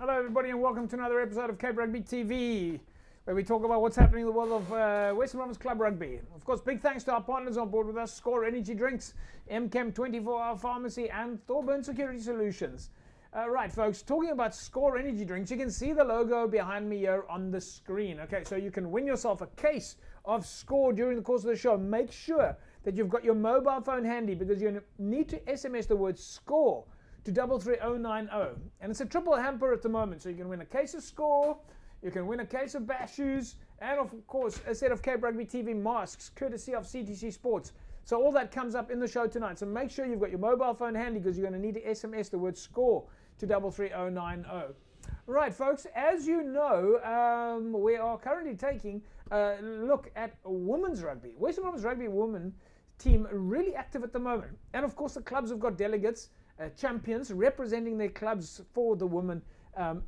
Hello everybody and welcome to another episode of Cape Rugby TV, where we talk about what's happening in the world of Western Province Club Rugby. Of course, big thanks to our partners on board with us, Score Energy Drinks, MChem 24-Hour Pharmacy and Thorburn Security Solutions. Right folks, talking about Score Energy Drinks, you can see the logo behind me here on the screen. Okay, so you can win yourself a case of Score during the course of the show. Make sure that you've got your mobile phone handy because you need to SMS the word SCORE to 33090, and it's a triple hamper at the moment, so you can win a case of Score, you can win a case of Bash shoes, and of course a set of Cape Rugby TV masks courtesy of CTC Sports. So all that comes up in the show tonight, so make sure you've got your mobile phone handy because you're going to need to SMS the word SCORE to 33090. Right folks, as you know, we are currently taking a look at women's rugby. Western Province Rugby women team really active at the moment, and of course the clubs have got delegates, champions representing their clubs for the women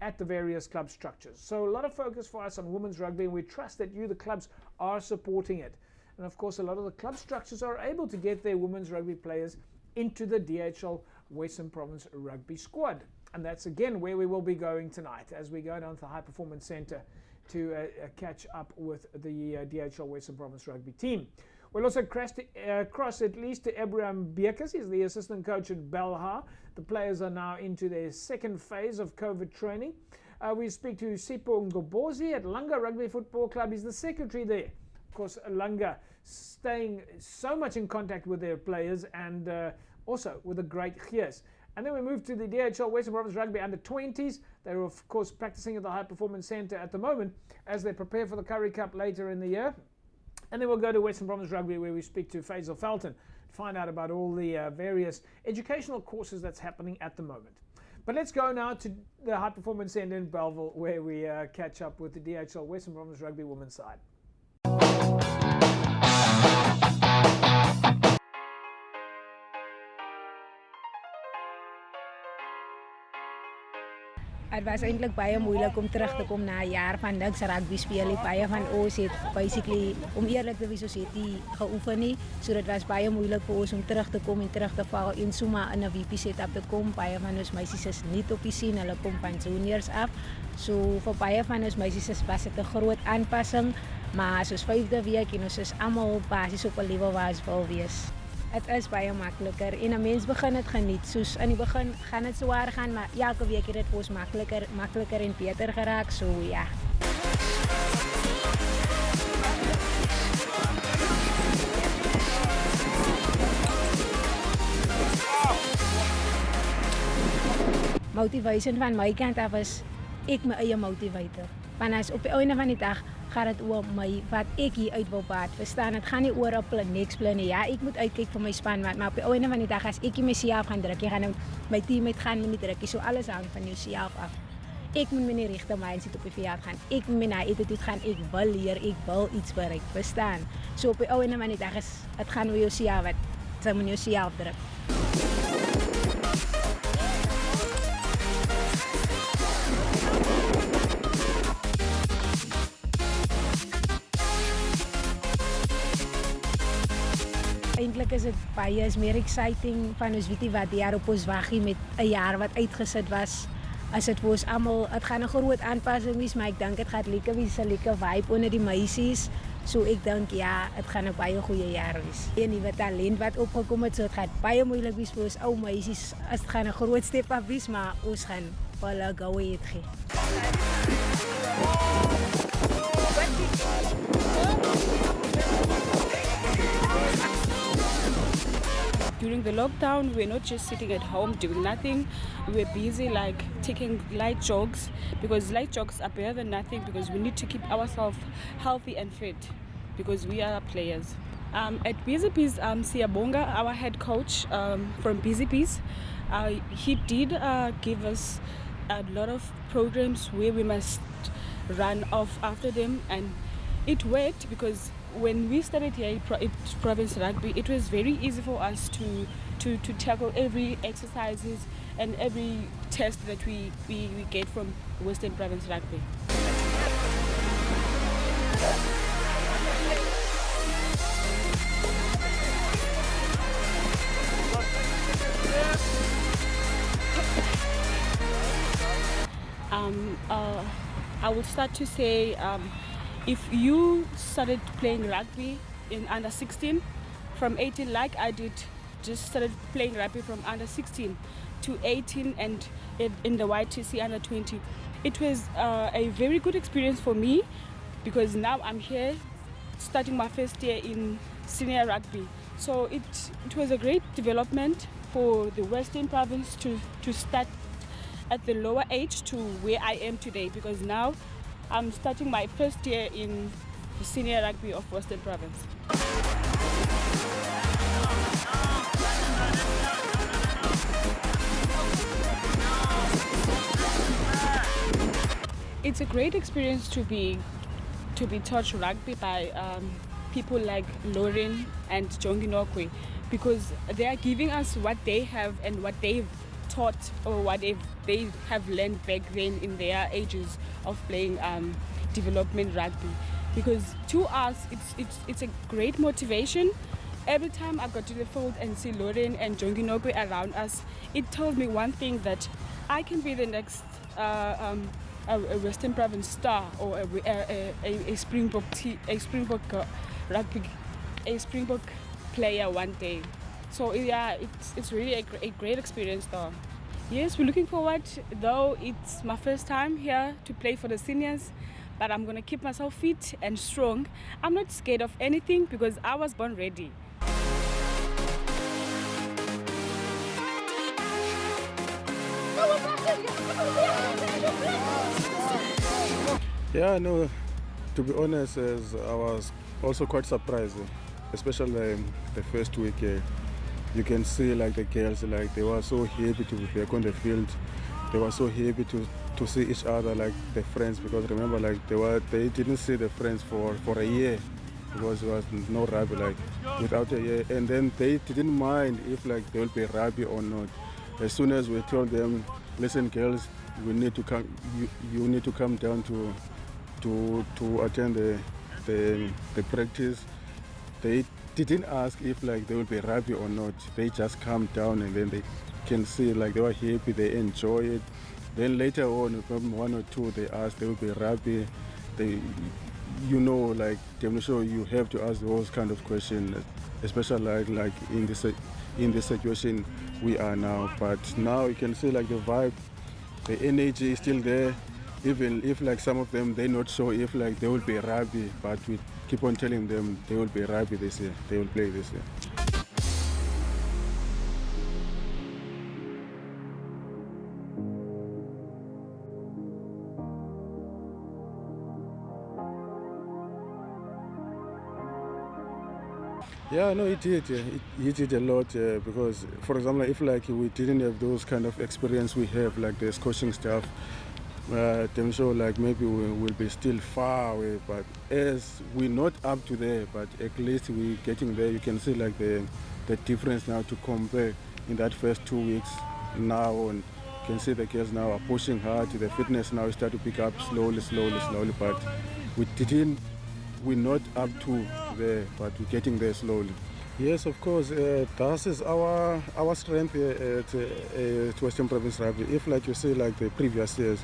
at the various club structures. So a lot of focus for us on women's rugby, and we trust that you, the clubs, are supporting it. And of course a lot of the club structures are able to get their women's rugby players into the DHL Western Province Rugby squad. And that's again where we will be going tonight as we go down to the High Performance Centre to catch up with the DHL Western Province Rugby team. We'll also cross at least to Abraham Bekes. He's the assistant coach at Belha. The players are now into their second phase of COVID training. We speak to Sipho Ngobozi at Langa Rugby Football Club. He's the secretary there. Of course, Langa staying so much in contact with their players and also with a great gears. And then we move to the DHL Western Province Rugby under-20s. They're of course practicing at the High Performance Centre at the moment as they prepare for the Currie Cup later in the year. And then we'll go to Western Province Rugby where we speak to Faisal Felton to find out about all the various educational courses that's happening at the moment. But let's go now to the High Performance Centre in Belleville where we catch up with the DHL Western Province Rugby women's side. Het was eintlik baie moeilik om terug te kom na 'n jaar van niks rugby speel. Baie van ons het basically, om eerlik te wees, ons het nie geoefen nie. So dit was baie moeilik vir ons om terug te kom en terug te val en sommer in 'n VP setup te kom. Baie van ons meisies is nie op die sien, hulle kom van juniors af. So vir baie van ons meisies was dit 'n groot aanpassing, maar soos 5de week en ons is almal basies op 'n level waar ons wil wees. Het is baie makliker en 'n mens begin dit geniet. Soos in die begin gaan dit swaar gaan, maar elke week het dit vir ons makliker en beter geraak. So ja. Motivation van my kant af is ek my eie motivator. Want as op die einde van die dag gaat het oor my, wat ek hier uit wil baat, verstaan, het gaan nie oor op niks plan nie, ja, ek moet uitkyk vir my span, maar op die einde van die dag, as ek myself gaan druk, jy gaan my team gaan met die druk, so alles hang van jouself af. Ek moet met die regte mindset op die veld gaan, ek moet met my attitude gaan, ek wil leer, ek wil iets bereik, verstaan. So op die einde van die dag, het gaan oor jouself, het moet jouself druk. Eintlik is dit baie meer exciting van ons weet nie wat die jaar op ons wag met 'n jaar wat uitgesit was. As dit vir ons almal, dit gaan 'n groot aanpassing wees, maar ek dink dit gaan lekker wees, 'n lekker vibe onder die meisies. So ek dink ja, dit gaan 'n baie goeie jaar wees. 'n Nuwe talent wat opgekom het, so dit gaan baie moeilik wees vir ons ou meisies. Dit gaan 'n groot step af wees, maar ons gaan hulle go ahead gee. During the lockdown, we're not just sitting at home doing nothing. We're busy like taking light jogs because light jogs are better than nothing because we need to keep ourselves healthy and fit because we are players. At BZP's, Siyabonga, our head coach from BZP's, he did give us a lot of programs where we must run off after them, and it worked because when we started here at Province Rugby, it was very easy for us to tackle every exercises and every test that we get from Western Province Rugby. would start to say, if you started playing rugby in under 16, from 18 like I did, just started playing rugby from under 16 to 18 and in the YTC under 20. It was a very good experience for me because now I'm here starting my first year in senior rugby. So it was a great development for the Western Province to start at the lower age to where I am today, because now I'm starting my first year in the senior rugby of Western Province. It's a great experience to be taught rugby by people like Lauren and Jonginokwe, because they are giving us what they have and what they've taught or what they have learned back then in their ages of playing development rugby. Because to us, it's a great motivation. Every time I got to the field and see Lauren and Jonginokwe around us, it told me one thing, that I can be the next a Western Province star or a Springbok rugby, a Springbok player one day. So yeah, it's really a great experience though. Yes, we're looking forward, though it's my first time here to play for the seniors, but I'm gonna keep myself fit and strong. I'm not scared of anything because I was born ready. Yeah, no, to be honest, I was also quite surprised, especially the first week. You can see like the girls, like they were so happy to be back on the field. They were so happy to see each other, like the friends, because remember, like they didn't see the friends for a year, because there was no rugby, like without a year. And then they didn't mind if like there will be rugby or not. As soon as we told them, listen girls, we need to come, you need to come down to attend the practice. They didn't ask if like there will be rugby or not. They just come down and then they can see like they were happy, they enjoy it. Then later on, from 1 or 2, they asked there will be rugby. They, you know, like I'm sure you have to ask those kind of questions, especially like in this situation we are now. But now you can see like the vibe, the energy is still there. Even if like some of them, they're not sure if like there will be rugby, but we keep on telling them there will be rugby this year, they will play this year. Yeah, no, it did. It did a lot because, for example, if like we didn't have those kind of experience we have, like the coaching staff, I'm sure like maybe we will be still far away. But as we're not up to there, but at least we're getting there. You can see like the difference now to compare in that first 2 weeks. Now on, you can see the girls now are pushing hard. The fitness now start to pick up slowly. But we're not up to there, but we're getting there slowly. Yes, of course, that is our strength at Western Province Rugby. If like you say, like the previous years,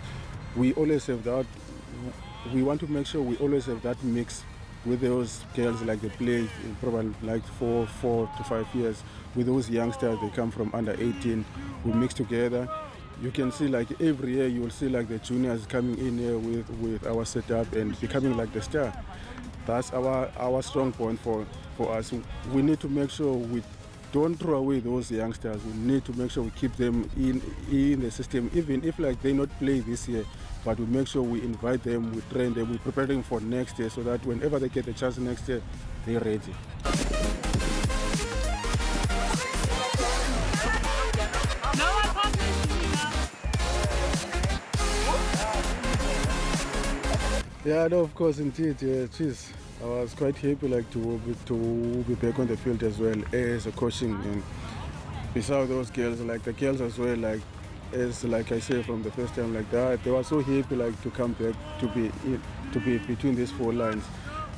we always have that, we want to make sure we always have that mix with those girls, like they play probably like 4 to 5 years. With those youngsters, they come from under 18, we mix together. You can see like every year you will see like the juniors coming in here with our setup and becoming like the star. That's our strong point for us. We need to make sure we don't throw away those youngsters. We need to make sure we keep them in the system, even if like they not play this year, but we make sure we invite them, we train them, we prepare them for next year, so that whenever they get the chance next year, they're ready. Yeah, no, of course, indeed. Cheers. I was quite happy like to be back on the field as well as a coaching. And besides those girls, like the girls as well, like as like I said from the first time, like that, they were so happy like to come back to be between these 4 lines.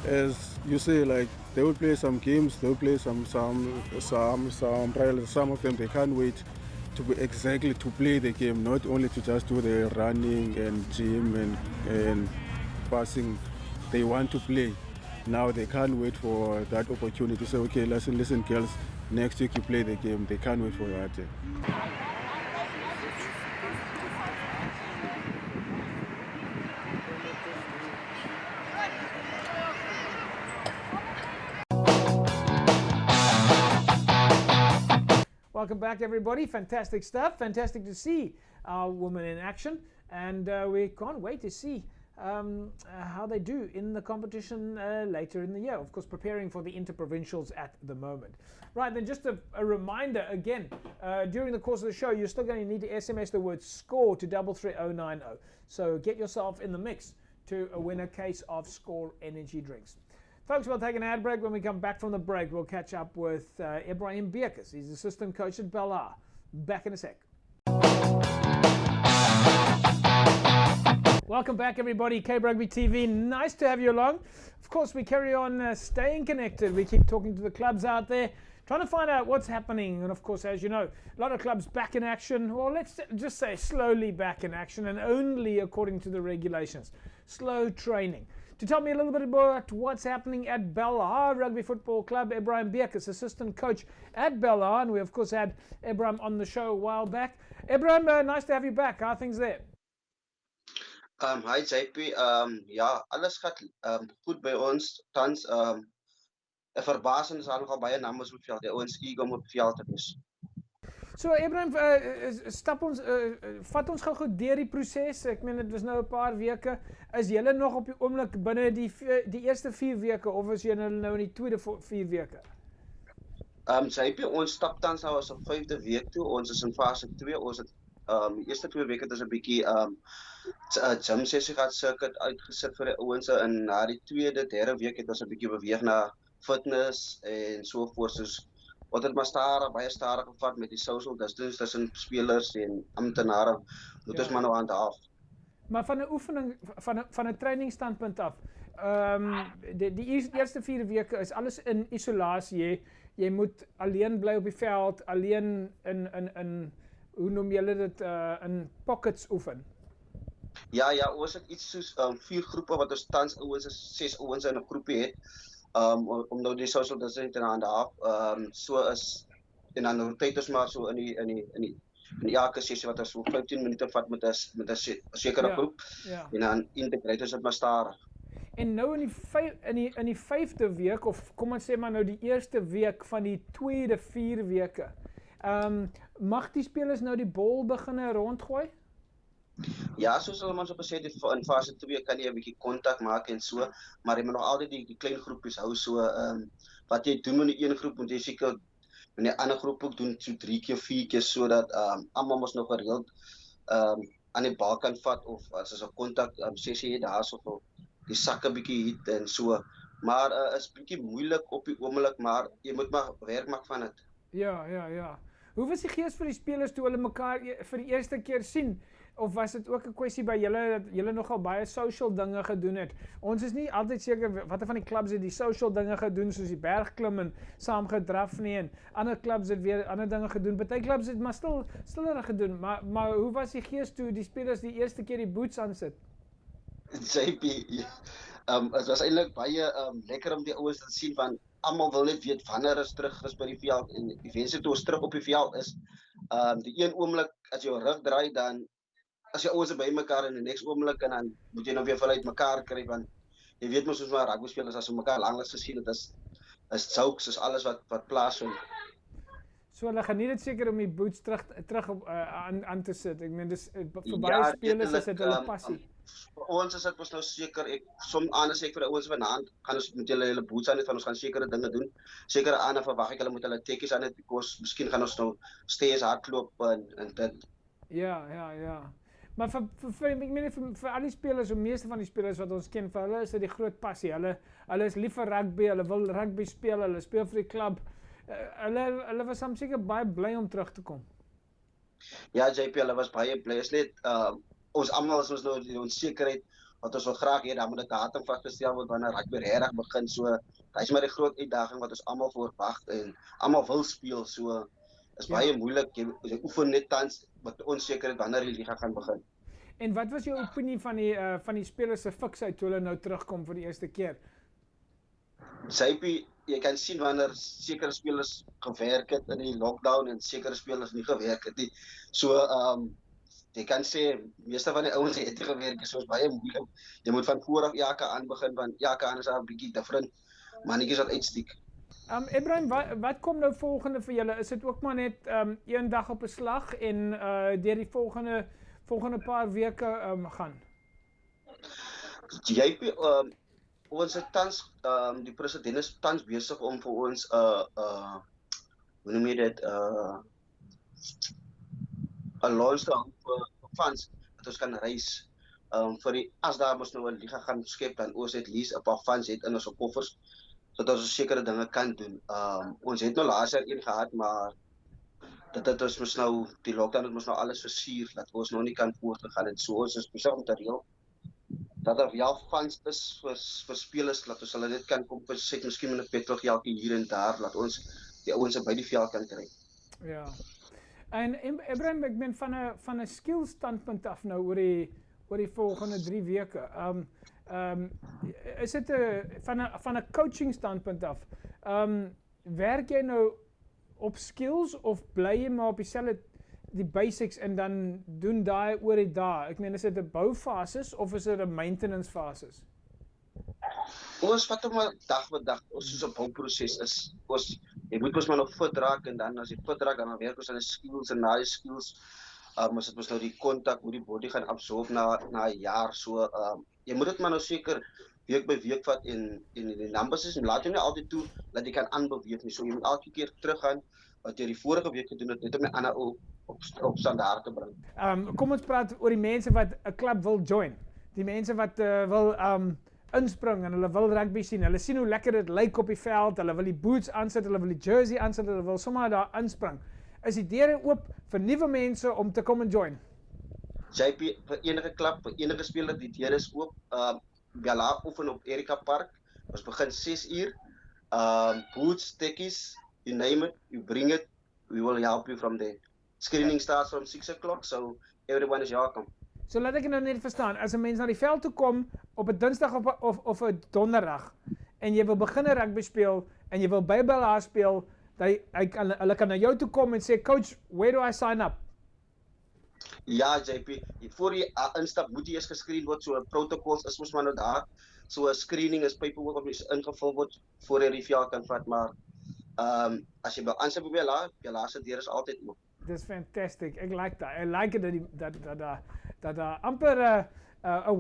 As you say, like they will play some games, they will play some trials. Some of them they can't wait to be exactly to play the game, not only to just do the running and gym and passing. They want to play. Now they can't wait for that opportunity to say, okay, listen, girls, next week you play the game. They can't wait for that. Welcome back, everybody. Fantastic stuff. Fantastic to see our women in action, and we can't wait to see how they do in the competition later in the year. Of course, preparing for the interprovincials at the moment. Right, then just a reminder again, during the course of the show, you're still going to need to SMS the word SCORE to 33090. So get yourself in the mix to win a case of SCORE energy drinks. Folks, we'll take an ad break. When we come back from the break, we'll catch up with Ebrahim Bekus. He's assistant coach at Bella. Back in a sec. Welcome back, everybody. Cape Rugby TV. Nice to have you along. Of course, we carry on staying connected. We keep talking to the clubs out there, trying to find out what's happening. And of course, as you know, a lot of clubs back in action. Well, let's just say slowly back in action, and only according to the regulations. Slow training. To tell me a little bit about what's happening at Bella Rugby Football Club, Ebrahim Bekus, assistant coach at Bella, and we of course had Ebrahim on the show a while back. Ebrahim, nice to have you back. How are things there? Hi JP, ja, alles gaat goed bij ons. Tans, verbazend is al nogal baie namens op veld. Ons eager om op veld te wees. So Ebrahim, vat ons gou goed deur die proses. Ek meen dit was nou 'n paar weke. Is julle nog op die oomblik binne die eerste 4 weke of is julle nou in die tweede 4 weke? JP, ons stap tans nou as op 5de week toe. Ons is in fase 2. Ons het die eerste 2 weke het ons 'n bietjie gym sessie gehad, circuit uitgesit vir die ouens en na die tweede, derde week het ons 'n bietjie beweeg na fitness en so voort. Soos wat het maar baie stadig gevat met die social distance tussen spelers en amptenare. Dit is maar nou aan die af. Maar van 'n oefening van 'n trainingsstandpunt af. Die eerste 4 weke is alles in isolasie. Jy moet alleen bly op die veld, alleen in hoe noem julle dit in pockets oefen. Ja, ons het iets soos 4 groepe wat ons tans ouens is 6 ouens in 'n groepie het. Om nou die social distancing aan te af. So is en dan roteer ons maar so in elke sessie wat ons so 15 minute vat met 'n sekere groep. En dan integreer ons dit maar stadig. En nou in die 5de week of kom ons sê maar nou die eerste week van die tweede 4 weke. Mag die spelers nou die bal begine rondgooi? Ja, soos ons op gesê het in fase 2 kan jy 'n bietjie kontak maak en so, maar jy moet nog altyd die klein groepies hou so wat jy doen in die een groep moet jy seker in die ander groep ook doen so 3 keer 4 keer sodat almal mos nog gereeld aan die bal kan vat of as 'n kontak sessie het daarso die sakke bietjie hit en so. Maar is bietjie moeilik op die oomblik, maar jy moet maar werk maak van dit. Ja. Hoe was die gees vir die spelers toe hulle mekaar vir die eerste keer sien? Of was dit ook 'n kwessie by julle dat julle nogal baie social dinge gedoen het? Ons is nie altyd seker watter van die clubs het die social dinge gedoen soos die bergklim en saam gedraf nie en ander clubs het weer ander dinge gedoen. Party clubs het maar stiller gedoen. Maar hoe was die gees toe die spelers die eerste keer die boots aansit? JP, het was eintlik baie lekker om die ouens te sien van almal wil net weet wanneer is terug is by die veld en die wense toe ons terug op die veld is. Die een oomblik as jy jou rug draai dan as jy ouens by mekaar in die next oomblik en dan moet jy nou weer vanuit mekaar kry want jy weet mos ons maar rugby spelers as ons mekaar lanklaas gesien het is jokes is alles wat plaasvind. So hulle geniet dit seker om die boots terug op aan te sit. Ek meen dis vir baie spelers is dit hulle passie. Ons is dit mos nou seker anders ek vir die ouens vanaand gaan ons met hulle boots aan het van ons gaan sekere dinge doen. Sekere ander verwag ek hulle moet hulle tekkies aan het because miskien gaan ons nou steeds hardloop en dit. Ja. Maar vir al die spelers, of meeste van die spelers wat ons ken, vir hulle is dit die groot passie. Hulle is lief vir rugby, hulle wil rugby speel, hulle speel vir die klub. Hulle was seker baie bly om terug te kom. Ja, JP, hulle was baie bly. Is net ons almal is ons nou die onsekerheid wat ons wil graag hê, dan moet 'n datum vasgestel word wanneer rugby regtig begin. So, dit is maar die groot uitdaging wat ons almal voor wag en almal wil speel. So Is baie moeilik. Jy oefen net tans met onsekerheid wanneer die liga gaan begin. En wat was jou opinie van die spelers se fiksheid toe hulle nou terugkom vir die eerste keer? Sypie, jy kan sien wanneer sekere spelers gewerk het in die lockdown en sekere spelers nie gewerk het nie. So jy kan sê meeste van die ouens het nie gewerk, soos baie moeilik. Jy moet van voor af elke aan begin, want elke aan is 'n bietjie different mannetjies wat uitstiek. Ibrahim, wat kom nou volgende vir julle? Is dit ook maar net een dag op 'n slag en deur die volgende paar weke gaan? JP, ons het tans die president is tans besig om vir ons hoe noem jy dit 'n launch te hou vir funds dat ons kan reis vir die as daar mos nou 'n liga gaan skep dan ons het least 'n paar funds het in ons koffers sodat ons sekere dinge kan doen. Ons het nou laas jaar een gehad, maar dit het ons mos nou die lockdown het mos nou alles versuur dat ons nou nie kan voortgegaan het. So ons is besig om te reël dat daar funds is vir spelers dat ons hulle net kan kompenseer, miskien met 'n petrolgeldjie hier en daar dat ons die ouens by die veld kan kry. Ja. En Ibrahim, ek meen van 'n skill standpunt af nou oor die volgende 3 weke. Is dit van 'n coaching standpunt af? Werk jy nou op skills of bly jy maar op die basics en dan doen daai oor die dae? Ek meen, is dit 'n boufases of is dit 'n maintenance fases? Ons vat hom dag vir dag, soos 'n bouproses is. Jy moet mos maar nog fit raak en dan as jy fit raak dan werk ons aan die skills en na die skills ons het mos nou die kontak hoe die body gaan absorb na 'n jaar. So jy moet dit maar nou seker week by week vat en die numbers is en laat jy nie altyd toe dat jy kan aanbeweeg nie. So jy moet elke keer teruggaan wat jy die vorige week gedoen het net om 'n ander op standaard te bring. Kom ons praat oor die mense wat 'n klub wil join. Die mense wat wil inspring en hulle wil rugby sien. Hulle sien hoe lekker dit lyk op die veld. Hulle wil die boots aansit, hulle wil die jersey aansit, hulle wil sommer daar inspring. Is die deure oop vir nuwe mense om te kom en join? JP, vir enige klub, vir enige speler, die deure is oop. Bella oefen op Erika Park. Ons begin 6 uur. Boots, tekkies, you name it, you bring it. We will help you from there. Screening starts from 6 o'clock, so everyone is welcome. So laat ek nou net verstaan, as 'n mens na die veld toe kom op 'n Dinsdag of 'n Donderdag en jy wil begin 'n rugby speel en jy wil by Bella speel, hulle kan na jou toe kom en sê, coach, where do I sign up? Ja, JP, voor jy instap moet jy eers gescreen word, so 'n protocols is mos maar nou daar. So 'n screening is paperwork wat mens ingevul word voor jy die veld kan vat, maar as jy by aanstap by Bella se deur is altyd oop. Dis fantastic. Ek like that. I like it dat amper 'n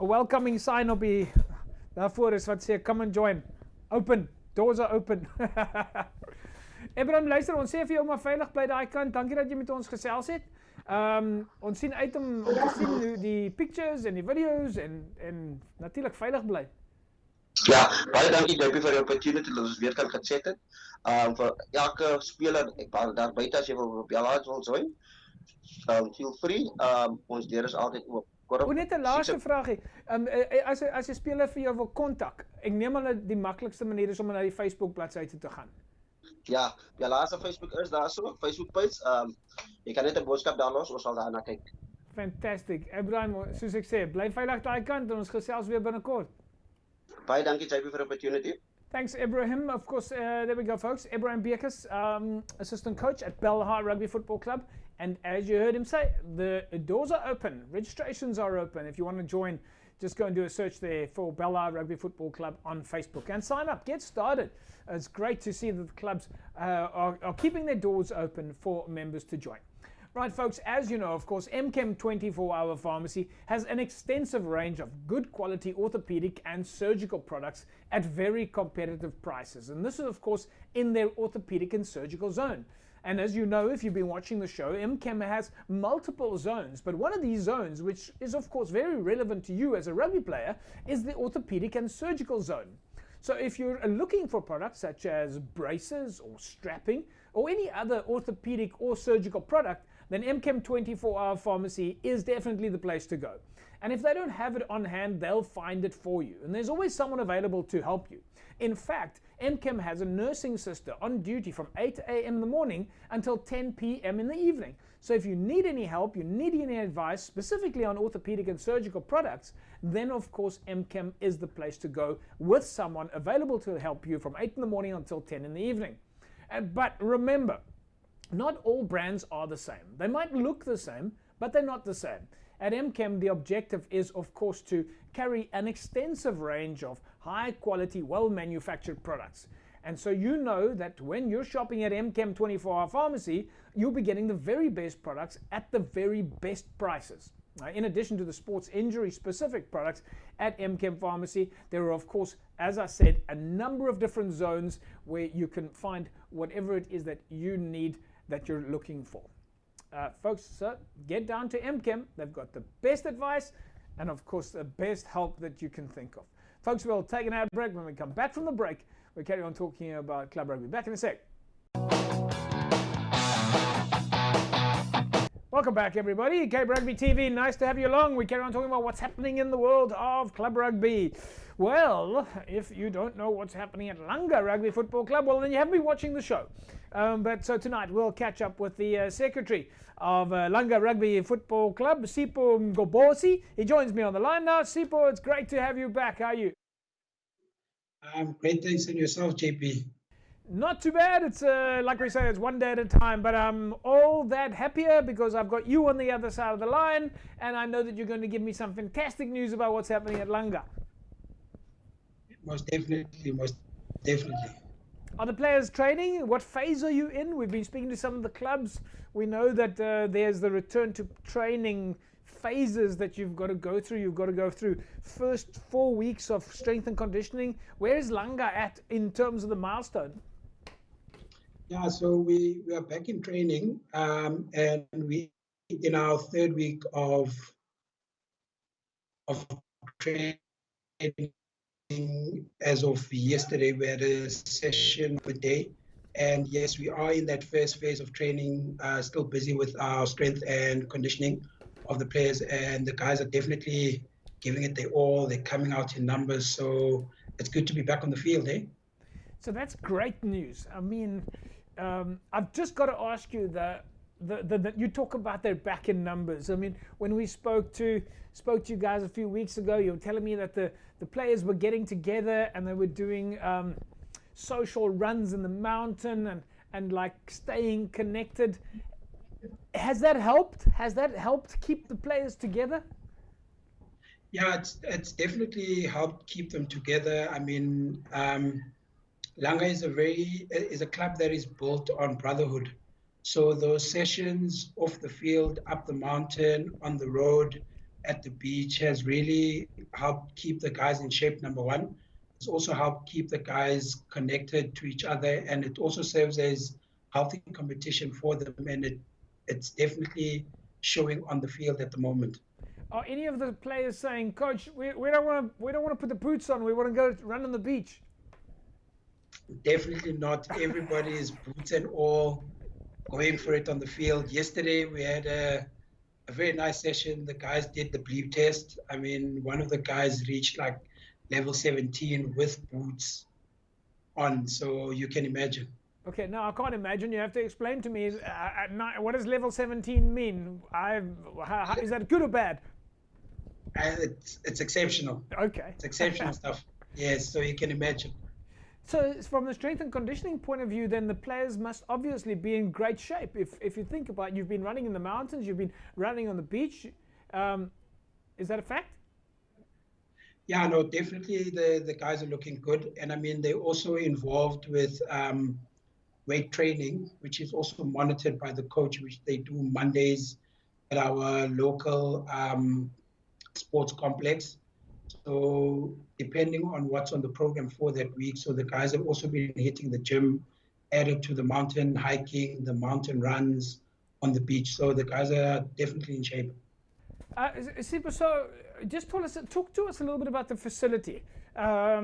welcoming sign op die daarvoor is wat sê come and join. Open. Doors are open. Ibrahim, luister, ons sê vir jou maar veilig bly daai kant. Dankie dat jy met ons gesels het. Ons sien uit om te sien die pictures en die video's en natuurlik veilig bly. Ja, baie dankie JP vir die opportunity dat ons weer kan gechat het. Vir elke speler daar buite as jy wil Bella wil join, feel free. Ons deur is altyd oop. Net 'n laaste vraagie. As 'n speler vir jou wil kontak, ek neem hulle die maklikste manier is om na die Facebook bladsy toe te gaan. Ja, Bella se Facebook is daar so, Facebook page. Jy kan net 'n boodskap daar los, ons sal daarna kyk. Fantastic. Ibrahim, soos ek sê, bly veilig daai kant en ons gesels weer binnekort. Baie dankie JP vir die opportunity. Thanks, Ibrahim. Of course, there we go, folks. Ibrahim Bekus, assistant coach at Belhar Rugby Football Club. And as you heard him say, the doors are open. Registrations are open. If you want to join, just go and do a search there for Belhar Rugby Football Club on Facebook and sign up. Get started. It's great to see that the clubs are keeping their doors open for members to join. Right, folks, as you know, of course, MChem 24-hour Pharmacy has an extensive range of good quality orthopedic and surgical products at very competitive prices. And this is, of course, in their orthopedic and surgical zone. And as you know, if you've been watching the show, MChem has multiple zones. But one of these zones, which is, of course, very relevant to you as a rugby player, is the orthopedic and surgical zone. So if you're looking for products such as braces or strapping or any other orthopedic or surgical product, then MChem 24-hour Pharmacy is definitely the place to go. And if they don't have it on hand, they'll find it for you. And there's always someone available to help you. In fact, MChem has a nursing sister on duty from 8 a.m. in the morning until 10 p.m. in the evening. So if you need any help, you need any advice, specifically on orthopedic and surgical products, then of course MChem is the place to go with someone available to help you from 8 in the morning until 10 in the evening. But remember, not all brands are the same. They might look the same, but they're not the same. At MChem, the objective is, of course, to carry an extensive range of high-quality, well-manufactured products. And so you know that when you're shopping at MChem 24-hour pharmacy, you'll be getting the very best products at the very best prices. In addition to the sports injury-specific products at MChem Pharmacy, there are, of course, as I said, a number of different zones where you can find whatever it is that you need that you're looking for. Folks, so get down to MChem. They've got the best advice and, of course, the best help that you can think of. Folks, we'll take an ad break. When we come back from the break, we'll carry on talking about Club Rugby. Back in a sec. Welcome back, everybody. Cape Rugby TV, nice to have you along. We carry on talking about what's happening in the world of Club Rugby. Well, if you don't know what's happening at Langa Rugby Football Club, well, then you haven't been watching the show. But so tonight we'll catch up with the secretary of Langa Rugby Football Club, Sipho Mgobosi. He joins me on the line now. Sipho, it's great to have you back. How are you? I'm great, thanks, and yourself, JP. Not too bad. It's like we say, it's one day at a time, but I'm all that happier because I've got you on the other side of the line, and I know that you're going to give me some fantastic news about what's happening at Langa. Most definitely, most definitely. Are the players training? What phase are you in? We've been speaking to some of the clubs. We know that there's the return to training phases that you've got to go through. You've got to go through first 4 weeks of strength and conditioning. Where is Langa at in terms of the milestone? Yeah, so we are back in training, and we in our third week of training. As of yesterday, we had a session per day, and yes, we are in that first phase of training, still busy with our strength and conditioning of the players, and the guys are definitely giving it their all. They're coming out in numbers, so it's good to be back on the field, eh? So that's great news. I mean, I've just got to ask you you talk about their back in numbers. I mean, when we spoke to you guys a few weeks ago, you were telling me that the players were getting together and they were doing social runs in the mountain and like staying connected. Has that helped? Has that helped keep the players together? Yeah, it's definitely helped keep them together. I mean, Langa is a club that is built on brotherhood. So those sessions off the field, up the mountain, on the road, at the beach has really helped keep the guys in shape, number one. It's also helped keep the guys connected to each other, and it also serves as healthy competition for them, and it's definitely showing on the field at the moment. Are any of the players saying, Coach, we don't want to put the boots on, we want to go run on the beach? Definitely not. Everybody is boots and all going for it on the field. Yesterday we had a very nice session. The guys did the bleep test. I mean, one of the guys reached like level 17 with boots on, so you can imagine. Okay, no, I can't imagine. You have to explain to me, what does level 17 mean? Is that good or bad? It's exceptional. Okay. It's exceptional stuff. Yes, so you can imagine. So from the strength and conditioning point of view, then the players must obviously be in great shape. If you think about it, you've been running in the mountains, you've been running on the beach. Is that a fact? Yeah, no, definitely the guys are looking good. And I mean, they're also involved with weight training, which is also monitored by the coach, which they do Mondays at our local sports complex. So depending on what's on the program for that week, so the guys have also been hitting the gym, added to the mountain hiking, the mountain runs on the beach. So the guys are definitely in shape. Sipho, so just talk to us a little bit about the facility. I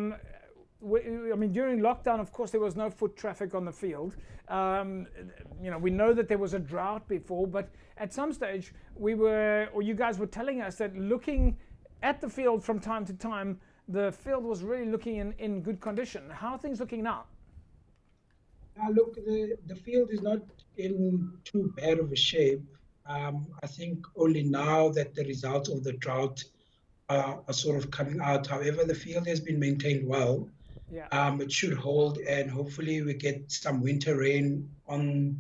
mean, during lockdown, of course, there was no foot traffic on the field. We know that there was a drought before, but at some stage you guys were telling us that looking at the field from time to time, the field was really looking in good condition. How are things looking now? Look, the field is not in too bad of a shape. I think only now that the results of the drought are sort of coming out. However, the field has been maintained well. Yeah. It should hold, and hopefully we get some winter rain on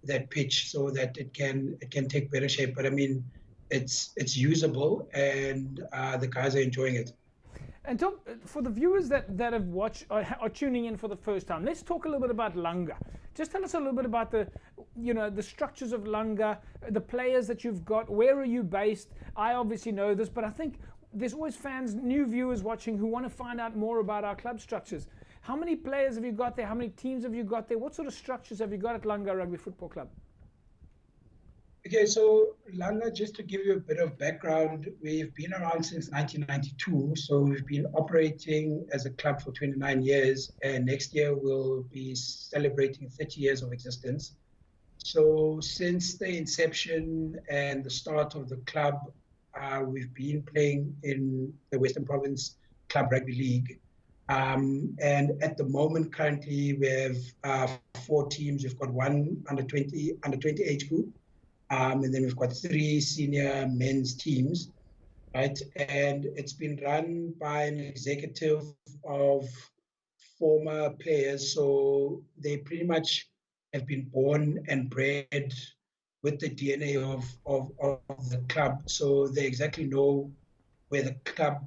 that pitch so that it can take better shape. But I mean, it's usable, and the guys are enjoying it. And Tom, for the viewers that have watched or are tuning in for the first time, let's talk a little bit about Langa. Just tell us a little bit about the structures of Langa, the players that you've got. Where are you based? I obviously know this, but I think there's always fans, new viewers watching who want to find out more about our club structures. How many players have you got there? How many teams have you got there? What sort of structures have you got at Langa Rugby Football Club? Okay, so Langa, just to give you a bit of background, we've been around since 1992. So we've been operating as a club for 29 years, and next year we'll be celebrating 30 years of existence. So since the inception and the start of the club, we've been playing in the Western Province Club Rugby League. And at the moment, currently, we have 4 teams. We've got one under 20 age group. And then we've got 3 senior men's teams, right? And it's been run by an executive of former players. So they pretty much have been born and bred with the DNA of the club. So they exactly know where the club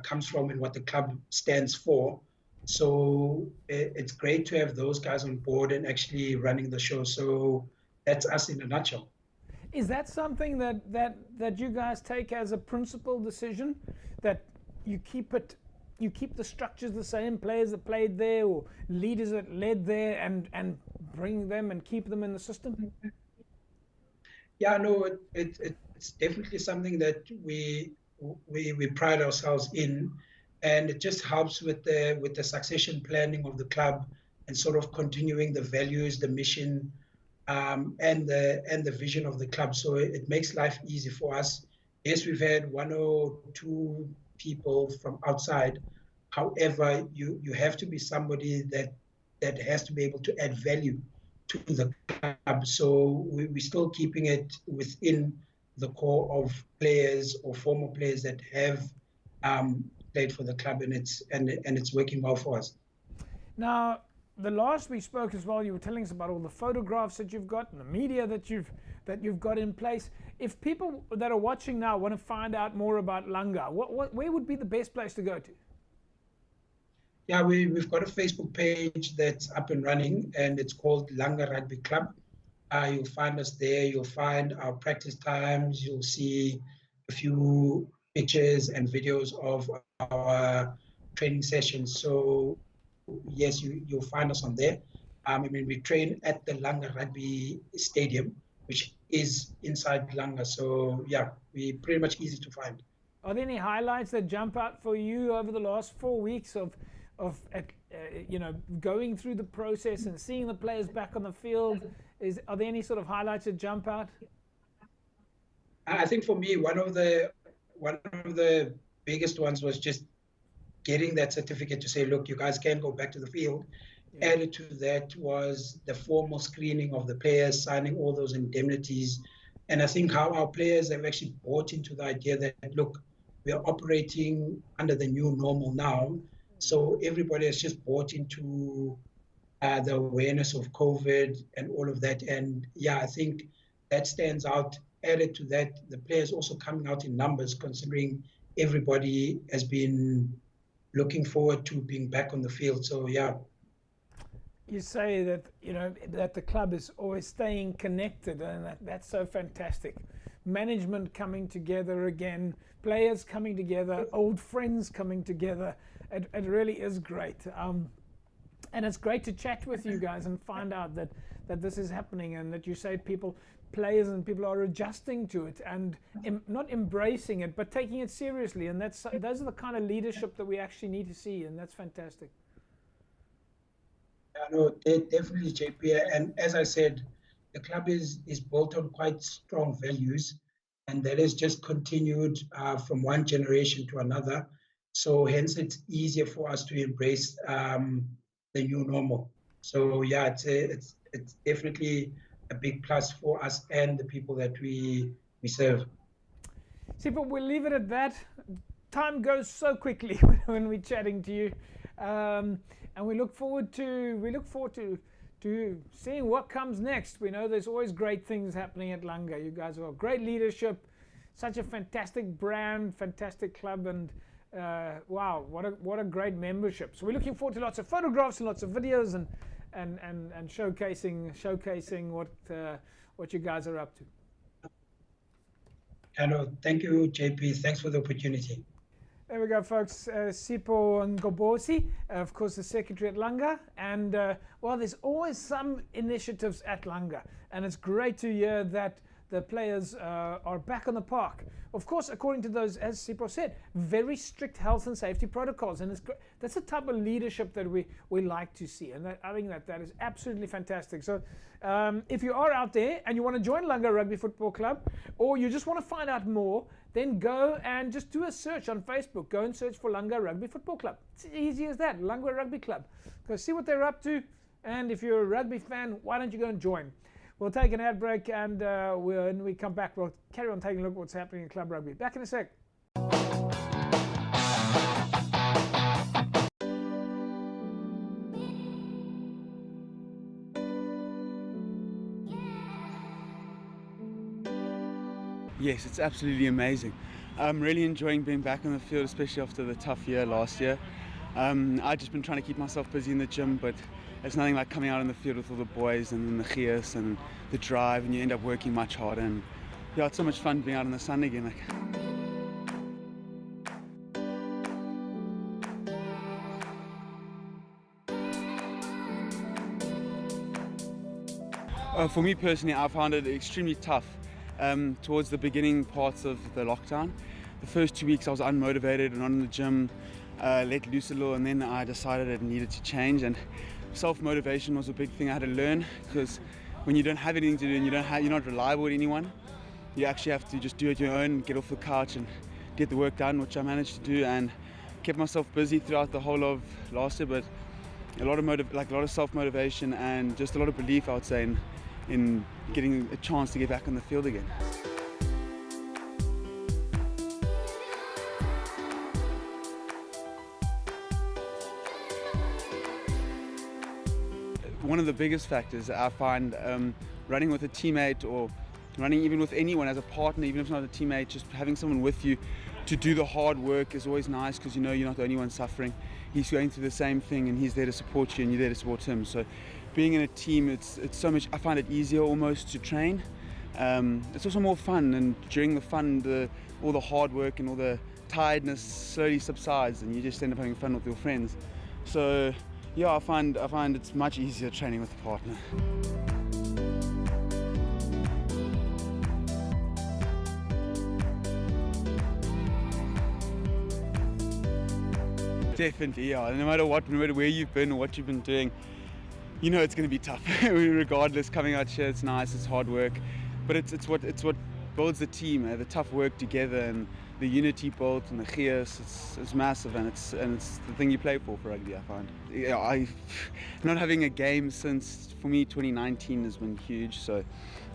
comes from and what the club stands for. So it's great to have those guys on board and actually running the show. So that's us in a nutshell. Is that something that you guys take as a principal decision, that you keep the structures the same, players that played there or leaders that led there, and bring them and keep them in the system? Yeah, no, it's definitely something that we pride ourselves in, and it just helps with the succession planning of the club and sort of continuing the values, the mission, and the vision of the club. So it makes life easy for us. Yes, we've had 1 or 2 people from outside. However, you have to be somebody that has to be able to add value to the club. So we're still keeping it within the core of players or former players that have played for the club, and it's working well for us. Now, the last we spoke as well, you were telling us about all the photographs that you've got and the media that you've got in place. If people that are watching now want to find out more about Langa, where would be the best place to go to? Yeah, we've got a Facebook page that's up and running, and it's called Langa Rugby Club. You'll find us there. You'll find our practice times. You'll see a few pictures and videos of our training sessions. So yes, you'll find us on there. I mean, we train at the Langa Rugby Stadium, which is inside Langa. So yeah, we're pretty much easy to find. Are there any highlights that jump out for you over the last 4 weeks of going through the process and seeing the players back on the field? Are there any sort of highlights that jump out? I think for me, one of the biggest ones was just getting that certificate to say, look, you guys can go back to the field. Yeah. Added to that was the formal screening of the players, signing all those indemnities. And I think how our players have actually bought into the idea that, look, we are operating under the new normal now. So everybody has just bought into the awareness of COVID and all of that. And yeah, I think that stands out. Added to that, the players also coming out in numbers, considering everybody has been looking forward to being back on the field. So yeah. You say that that the club is always staying connected, and that's so fantastic. Management coming together again, players coming together, old friends coming together. It really is great. And it's great to chat with you guys and find out that this is happening, and that you say players and people are adjusting to it and not embracing it, but taking it seriously. And those are the kind of leadership that we actually need to see, and that's fantastic. No, definitely, JP. And as I said, the club is built on quite strong values, and that has just continued from one generation to another. So hence it's easier for us to embrace the new normal. So yeah, it's definitely a big plus for us and the people that we serve. See, but we'll leave it at that. Time goes so quickly when we're chatting to you, and we look forward to seeing what comes next. We know there's always great things happening at Langa. You guys have got great leadership, such a fantastic brand, fantastic club, and wow, what a great membership. So we're looking forward to lots of photographs and lots of videos and showcasing what you guys are up to. Hello, thank you, JP. Thanks for the opportunity. There we go, folks. Sipho Ngobosi, of course, the secretary at Langa. And, well, there's always some initiatives at Langa. And it's great to hear that the players are back on the park. Of course, according to those, as Sipho said, very strict health and safety protocols. And that's the type of leadership that we like to see. And I think that is absolutely fantastic. So if you are out there and you want to join Langa Rugby Football Club, or you just want to find out more, then go and just do a search on Facebook. Go and search for Langa Rugby Football Club. It's as easy as that, Langa Rugby Club. Go see what they're up to. And if you're a rugby fan, why don't you go and join? We'll take an ad break, and when we come back, we'll carry on taking a look at what's happening in club rugby. Back in a sec. Yes, it's absolutely amazing. I'm really enjoying being back on the field, especially after the tough year last year. I've just been trying to keep myself busy in the gym, but it's nothing like coming out in the field with all the boys and the gears and the drive, and you end up working much harder. And yeah, it's so much fun being out in the sun again. For me personally, I found it extremely tough towards the beginning parts of the lockdown. The first 2 weeks I was unmotivated and not in the gym, let loose a little, and then I decided it needed to change. And self-motivation was a big thing I had to learn, because when you don't have anything to do and you're not reliable with anyone, you actually have to just do it your own, get off the couch and get the work done, which I managed to do, and kept myself busy throughout the whole of last year. But a lot of self-motivation and just a lot of belief, I would say, in getting a chance to get back on the field again. One of the biggest factors I find running with a teammate, or running even with anyone as a partner, even if it's not a teammate, just having someone with you to do the hard work is always nice, because you know you're not the only one suffering. He's going through the same thing and he's there to support you and you're there to support him. So being in a team, it's so much, I find it easier almost to train. It's also more fun, and during the fun, all the hard work and all the tiredness slowly subsides and you just end up having fun with your friends. So yeah, I find it's much easier training with a partner. Definitely, yeah. No matter where you've been or what you've been doing, you know it's going to be tough. Regardless, coming out here, it's nice, it's hard work, but it's what builds the team. The tough work together and the unity built and the gears, it's massive, and it's the thing you play for rugby, I find. Yeah, not having a game since, for me, 2019 has been huge. So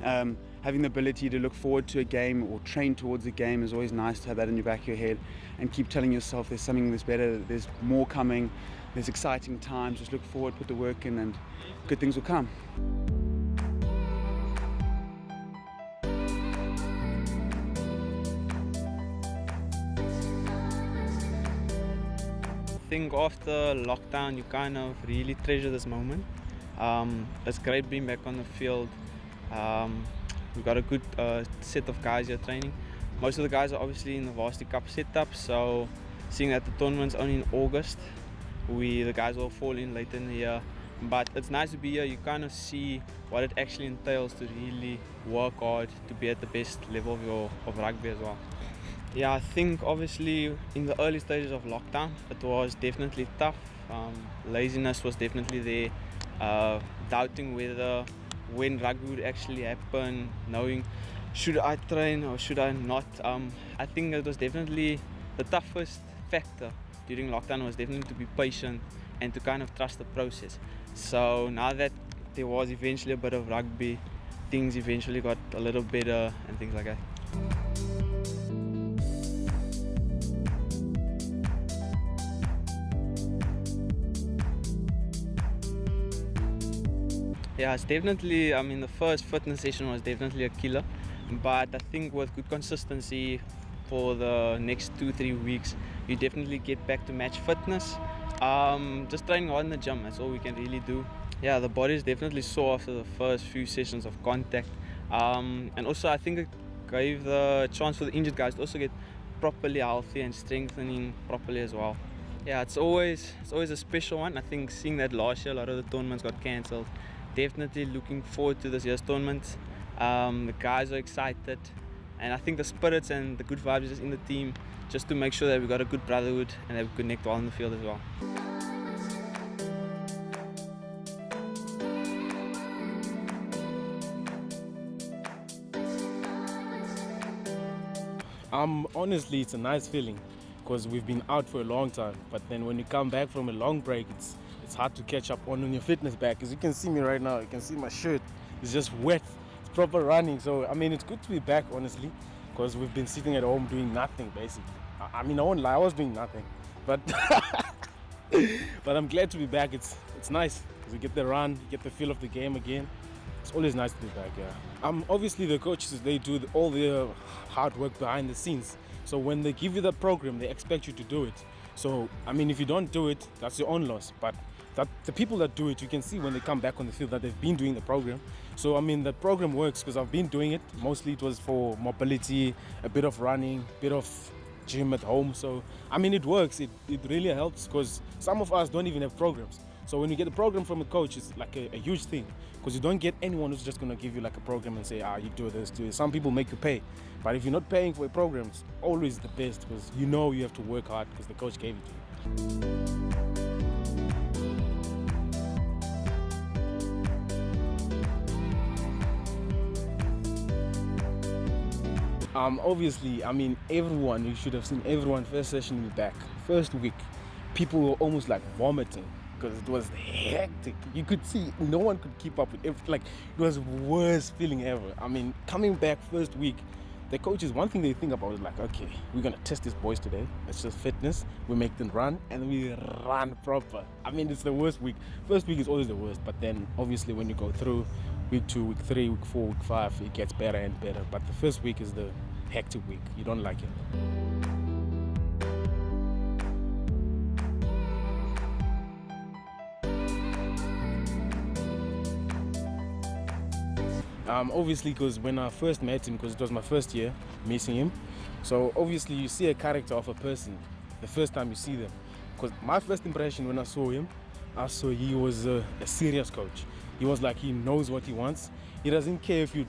having the ability to look forward to a game or train towards a game is always nice to have that in your back of your head and keep telling yourself there's something that's better, there's more coming, there's exciting times, just look forward, put the work in, and good things will come. I think after lockdown you kind of really treasure this moment. It's great being back on the field. We've got a good set of guys here training. Most of the guys are obviously in the Varsity Cup setup, so seeing that the tournament's only in August, the guys will fall in later in the year. But it's nice to be here. You kind of see what it actually entails to really work hard to be at the best level of rugby as well. Yeah, I think obviously in the early stages of lockdown it was definitely tough. Laziness was definitely there, doubting when rugby would actually happen, knowing should I train or should I not. I think it was definitely the toughest factor during lockdown was definitely to be patient and to kind of trust the process. So now that there was eventually a bit of rugby, things eventually got a little better and things like that. Yeah, it's definitely, I mean, the first fitness session was definitely a killer, but I think with good consistency for the next 2-3 weeks, you definitely get back to match fitness. Just training hard in the gym, that's all we can really do. Yeah, the body is definitely sore after the first few sessions of contact. And also I think it gave the chance for the injured guys to also get properly healthy and strengthening properly as well. Yeah, it's always a special one. I think seeing that last year a lot of the tournaments got cancelled. Definitely looking forward to this year's tournament. The guys are excited, and I think the spirits and the good vibes is in the team, just to make sure that we got a good brotherhood and that we connect well in the field as well. Honestly, it's a nice feeling because we've been out for a long time, but then when you come back from a long break, it's hard to catch up on your fitness back. As you can see me right now, you can see my shirt is just wet. It's proper running. So I mean, it's good to be back, honestly, because we've been sitting at home doing nothing basically. I mean, I won't lie, I was doing nothing, but but I'm glad to be back. It's nice because you get the run, you get the feel of the game again. It's always nice to be back. Yeah. Obviously the coaches, they do all the hard work behind the scenes. So when they give you the program, they expect you to do it. So I mean, if you don't do it, that's your own loss. But the people that do it, you can see when they come back on the field that they've been doing the program. So I mean, the program works because I've been doing it. Mostly it was for mobility, a bit of running, a bit of gym at home. So I mean, it works. It really helps because some of us don't even have programs. So when you get a program from a coach, it's like a huge thing because you don't get anyone who's just going to give you like a program and say, you do this, do this. Some people make you pay. But if you're not paying for a program, it's always the best because you know you have to work hard because the coach gave it to you. Obviously, I mean, everyone, you should have seen everyone first session in the back. First week, people were almost like vomiting because it was hectic. You could see no one could keep up with it. Like, it was worst feeling ever. I mean, coming back first week, the coaches, one thing they think about is like, okay, we're going to test these boys today. It's just fitness. We make them run and we run proper. I mean, it's the worst week. First week is always the worst, but then obviously when you go through week 2, week 3, week 4, week 5, it gets better and better. But the first week is the hectic week. You don't like it. Obviously, because when I first met him, because it was my first year meeting him, so obviously you see a character of a person the first time you see them. Because my first impression when I saw him, I saw he was a serious coach. He was like, he knows what he wants. He doesn't care if you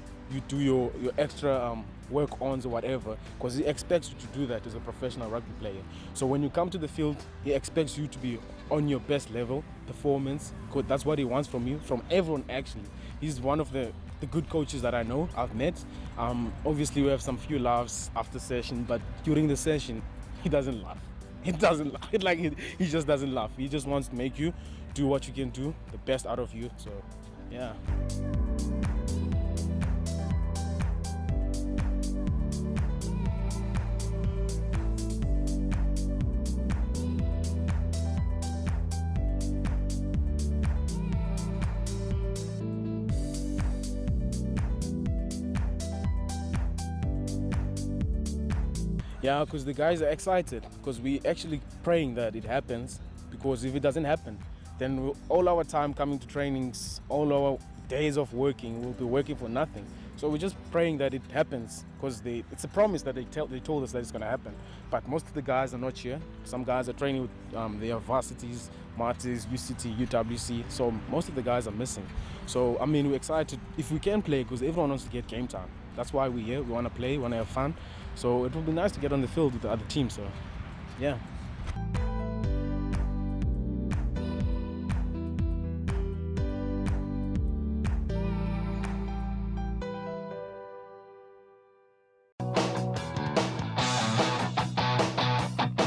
do your extra work-ons or whatever, because he expects you to do that as a professional rugby player. So when you come to the field, he expects you to be on your best level, performance, because that's what he wants from you, from everyone actually. He's one of the good coaches that I know, I've met. Obviously we have some few laughs after session, but during the session, he doesn't laugh. He doesn't laugh. He just doesn't laugh. He just wants to make you do what you can do, the best out of you. So, yeah. Yeah, because the guys are excited, because we actually praying that it happens, because if it doesn't happen, then all our time coming to trainings, all our days of working, we'll be working for nothing. So we're just praying that it happens, because it's a promise that they told us that it's going to happen. But most of the guys are not here. Some guys are training with their varsities, Martis, UCT, UWC, so most of the guys are missing. So, I mean, we're excited if we can play, because everyone wants to get game time. That's why we're here. We want to play, we want to have fun. So it would be nice to get on the field with the other team. So, yeah.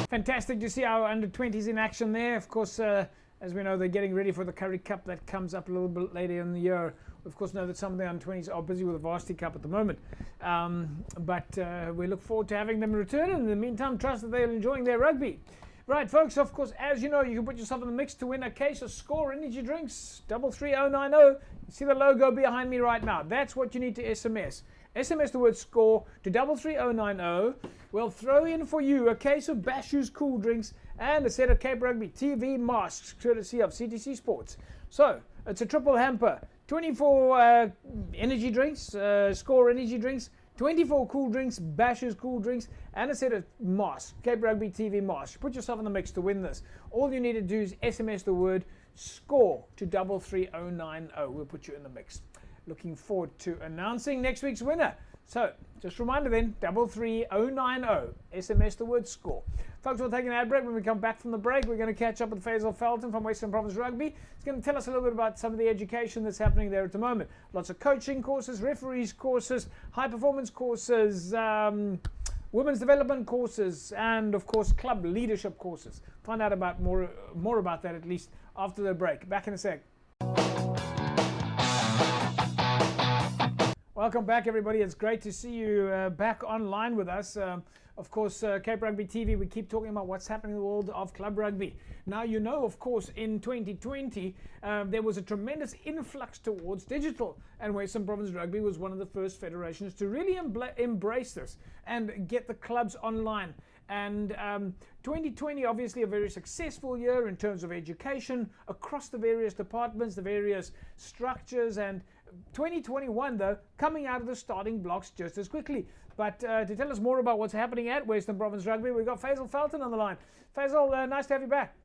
Fantastic to see our under-20s in action there. Of course, as we know, they're getting ready for the Currie Cup that comes up a little bit later in the year. We, of course, know that some of the under-20s are busy with the Varsity Cup at the moment. But we look forward to having them return. And in the meantime, trust that they're enjoying their rugby. Right, folks, of course, as you know, you can put yourself in the mix to win a case of Score Energy Drinks, 33090. You see the logo behind me right now. That's what you need to SMS. SMS the word SCORE to 33090. We'll throw in for you a case of Bashu's Cool Drinks and a set of Cape Rugby TV masks, courtesy of CTC Sports. So, it's a triple hamper. 24 energy drinks, Score Energy Drinks, 24 cool drinks, Bashu's Cool Drinks, and a set of masks, Cape Rugby TV masks. Put yourself in the mix to win this. All you need to do is SMS the word SCORE to 33090. We'll put you in the mix. Looking forward to announcing next week's winner. So, just a reminder then, 33090. SMS the word SCORE. Folks, we'll take an ad break. When we come back from the break, we're going to catch up with Faisal Felton from Western Province Rugby. He's going to tell us a little bit about some of the education that's happening there at the moment. Lots of coaching courses, referees courses, high performance courses, women's development courses, and of course club leadership courses. Find out about more about that at least after the break. Back in a sec. Welcome back, everybody. It's great to see you back online with us. Of course, Cape Rugby TV, we keep talking about what's happening in the world of club rugby. Now, you know, of course, in 2020, there was a tremendous influx towards digital, and Western Province Rugby was one of the first federations to really embrace this and get the clubs online. And 2020, obviously a very successful year in terms of education across the various departments, the various structures, and 2021, though, coming out of the starting blocks just as quickly. But to tell us more about what's happening at Western Province Rugby, we've got Faisal Felton on the line. Faisal, nice to have you back.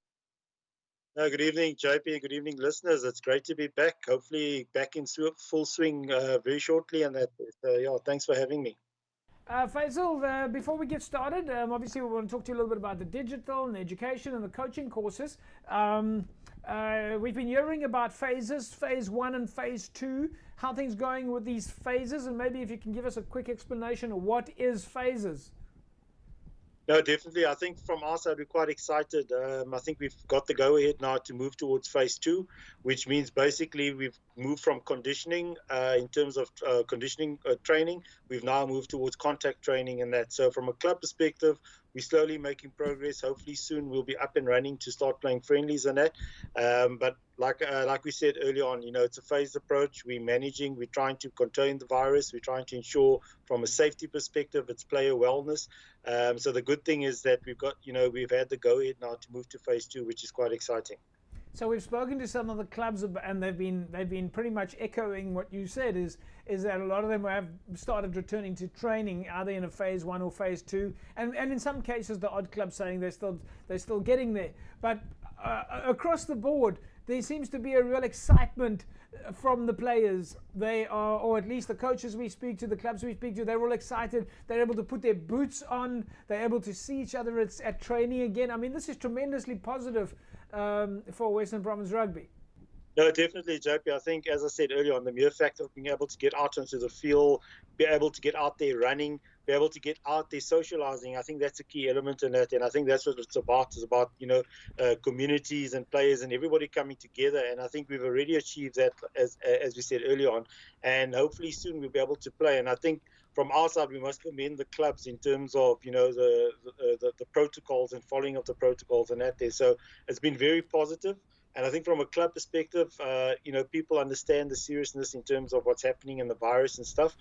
Good evening, JP. Good evening, listeners. It's great to be back. Hopefully back in full swing very shortly. And yeah, thanks for having me. Faisal, before we get started, obviously we want to talk to you a little bit about the digital and the education and the coaching courses. We've been hearing about phases, phase 1 and phase 2, how things going with these phases, and maybe if you can give us a quick explanation of what is phases. No, definitely. I think from our side, we're quite excited. I think we've got the go-ahead now to move towards phase 2, which means basically we've moved from conditioning in terms of conditioning training. We've now moved towards contact training and that. So from a club perspective, we're slowly making progress. Hopefully soon we'll be up and running to start playing friendlies and that. But like we said earlier on, you know, it's a phased approach. We're managing, we're trying to contain the virus. We're trying to ensure from a safety perspective, it's player wellness. So the good thing is that we've got, you know, we've had the go-ahead now to move to phase 2, which is quite exciting. So we've spoken to some of the clubs, and they've been pretty much echoing what you said. Is that a lot of them have started returning to training, either in a phase 1 or phase 2, and in some cases the odd club saying they're still getting there. But across the board, there seems to be a real excitement from the players. They are, or at least the coaches we speak to, the clubs we speak to, they're all excited. They're able to put their boots on. They're able to see each other at training again. I mean, this is tremendously positive for Western Province Rugby. No, definitely, JP. I think, as I said earlier on, the mere fact of being able to get out into the field, be able to get out there running, be able to get out there socializing, I think that's a key element in that. And I think that's what it's about. It's about, you know, communities and players and everybody coming together. And I think we've already achieved that, as we said earlier on. And hopefully soon we'll be able to play. And I think from our side, we must commend the clubs in terms of, you know, the protocols and following of the protocols and that there. So it's been very positive. And I think from a club perspective, you know, people understand the seriousness in terms of what's happening in the virus and stuff.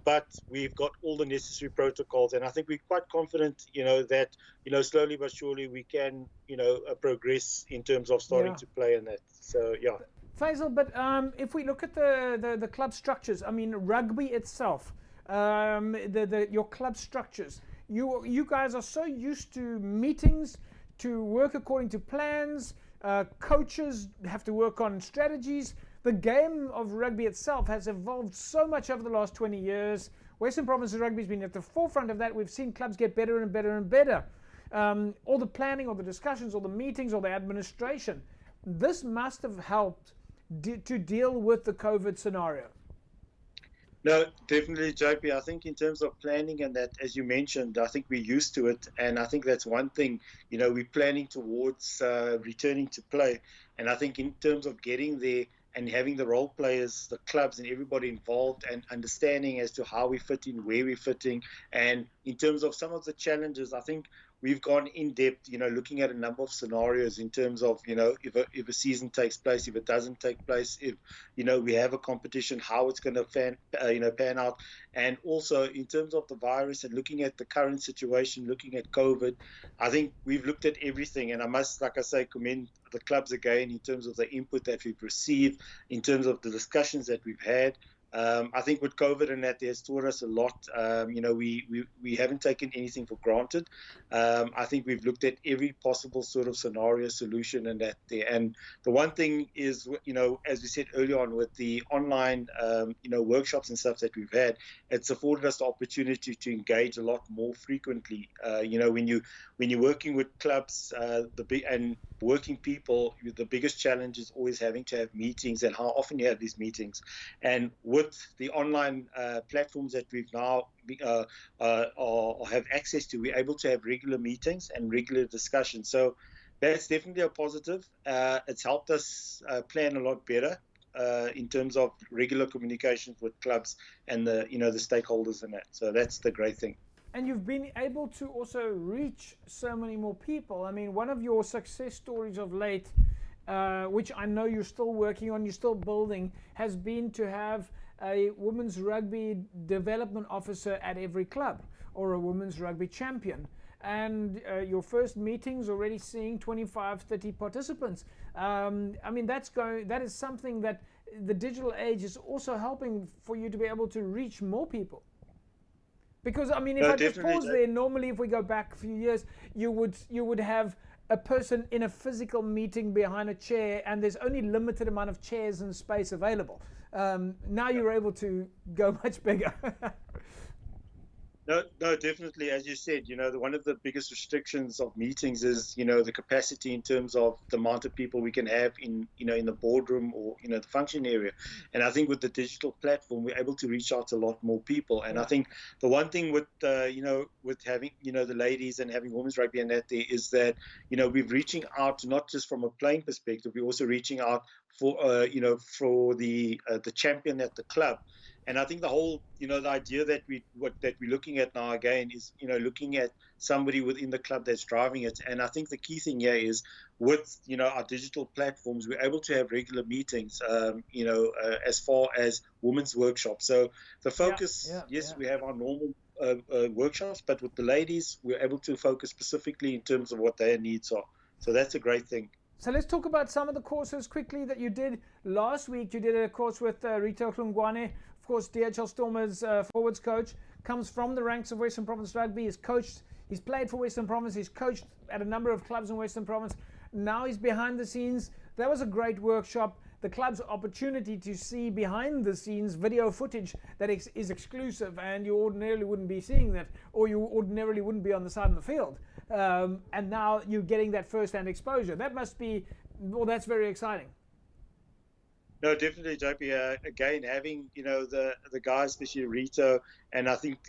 But we've got all the necessary protocols. And I think we're quite confident, you know, that, you know, slowly but surely we can, you know, progress in terms of starting to play in that. So, yeah. Faisal, but if we look at the club structures, I mean, rugby itself, your club structures, you guys are so used to meetings, to work according to plans. Coaches have to work on strategies. The game of rugby itself has evolved so much over the last 20 years. Western Province Rugby has been at the forefront of that. We've seen clubs get better and better and better. All the planning, all the discussions, all the meetings, all the administration. This must have helped to deal with the COVID scenario. No, definitely, JP. I think in terms of planning and that, as you mentioned, I think we're used to it. And I think that's one thing, we're planning towards returning to play. And I think in terms of getting there and having the role players, the clubs and everybody involved and understanding as to how we fit in, where we're fitting. And in terms of some of the challenges, I think we've gone in depth, looking at a number of scenarios in terms of, if a season takes place, if it doesn't take place, if, we have a competition, how it's going to pan out. And also in terms of the virus and looking at the current situation, looking at COVID, I think we've looked at everything. And I must, like I say, commend the clubs again in terms of the input that we've received, in terms of the discussions that we've had. I think with COVID and that, has taught us a lot. We haven't taken anything for granted. I think we've looked at every possible sort of scenario, solution, and that there. And the one thing is, as we said earlier on, with the online, workshops and stuff that we've had, it's afforded us the opportunity to engage a lot more frequently. When you're working with clubs, and working people, the biggest challenge is always having to have meetings and how often you have these meetings. And with the online platforms that we've now or have access to, we're able to have regular meetings and regular discussions. So that's definitely a positive. It's helped us plan a lot better in terms of regular communications with clubs and the stakeholders in that. So that's the great thing. And you've been able to also reach so many more people. I mean, one of your success stories of late, which I know you're still working on, you're still building, has been to have a women's rugby development officer at every club, or a women's rugby champion. And your first meeting's already seeing 25, 30 participants. I mean, that is something that the digital age is also helping for you to be able to reach more people. Because, I mean, if I just pause there, normally if we go back a few years, you would have a person in a physical meeting behind a chair, and there's only limited amount of chairs and space available. Now you're able to go much bigger. No, definitely. As you said, one of the biggest restrictions of meetings is, the capacity in terms of the amount of people we can have in the boardroom or, the function area. And I think with the digital platform, we're able to reach out to a lot more people. And I think the one thing with, with having, the ladies and having women's rugby and that there is that, we're reaching out not just from a playing perspective, we're also reaching out for, for the champion at the club. And I think the whole, the idea that we're looking at now again is, looking at somebody within the club that's driving it. And I think the key thing here is with, our digital platforms, we're able to have regular meetings, as far as women's workshops. So the focus, we have our normal workshops, but with the ladies, we're able to focus specifically in terms of what their needs are. So that's a great thing. So let's talk about some of the courses quickly that you did last week. You did a course with Rito Klungwane. Of course, DHL Stormers forwards coach, comes from the ranks of Western Province Rugby. He's played for Western Province. He's coached at a number of clubs in Western Province. Now he's behind the scenes. That was a great workshop. The club's opportunity to see behind the scenes video footage that is exclusive, and you ordinarily wouldn't be seeing that, or you ordinarily wouldn't be on the side of the field. And now you're getting that first-hand exposure. That must be, well, that's very exciting. No, definitely, JP. Again, having, the guys, especially Rito, and I think,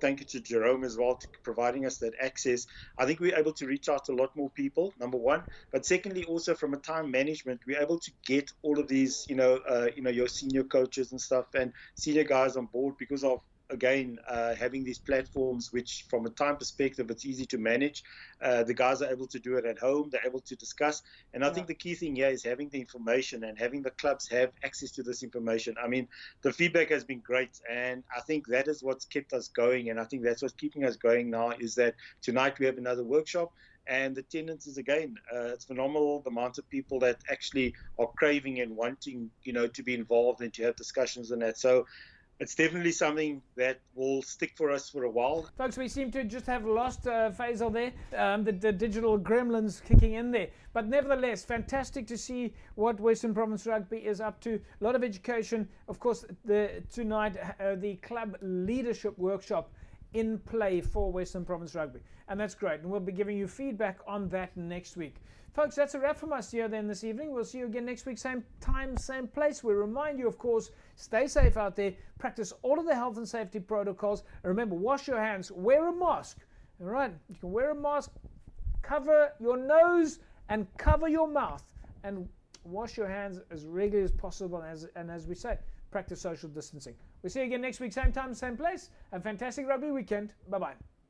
thank you to Jerome as well for providing us that access. I think we're able to reach out to a lot more people, number one. But secondly, also from a time management, we're able to get all of these, your senior coaches and stuff and senior guys on board because of, again, having these platforms, which from a time perspective, it's easy to manage. The guys are able to do it at home. They're able to discuss. And I think the key thing here is having the information and having the clubs have access to this information. I mean, the feedback has been great. And I think that is what's kept us going. And I think that's what's keeping us going now is that tonight we have another workshop. And the attendance is, again, it's phenomenal, the amount of people that actually are craving and wanting, to be involved and to have discussions on that. So it's definitely something that will stick for us for a while. Folks, we seem to just have lost Faisal there, the digital gremlins kicking in there. But nevertheless, fantastic to see what Western Province Rugby is up to. A lot of education. Of course, tonight, the club leadership workshop in play for Western Province Rugby. And that's great. And we'll be giving you feedback on that next week. Folks, that's a wrap from us here then this evening. We'll see you again next week, same time, same place. We remind you, of course, stay safe out there. Practice all of the health and safety protocols. And remember, wash your hands. Wear a mask. All right? You can wear a mask. Cover your nose and cover your mouth. And wash your hands as regularly as possible. And as we say, practice social distancing. We'll see you again next week, same time, same place. Have a fantastic rugby weekend. Bye-bye.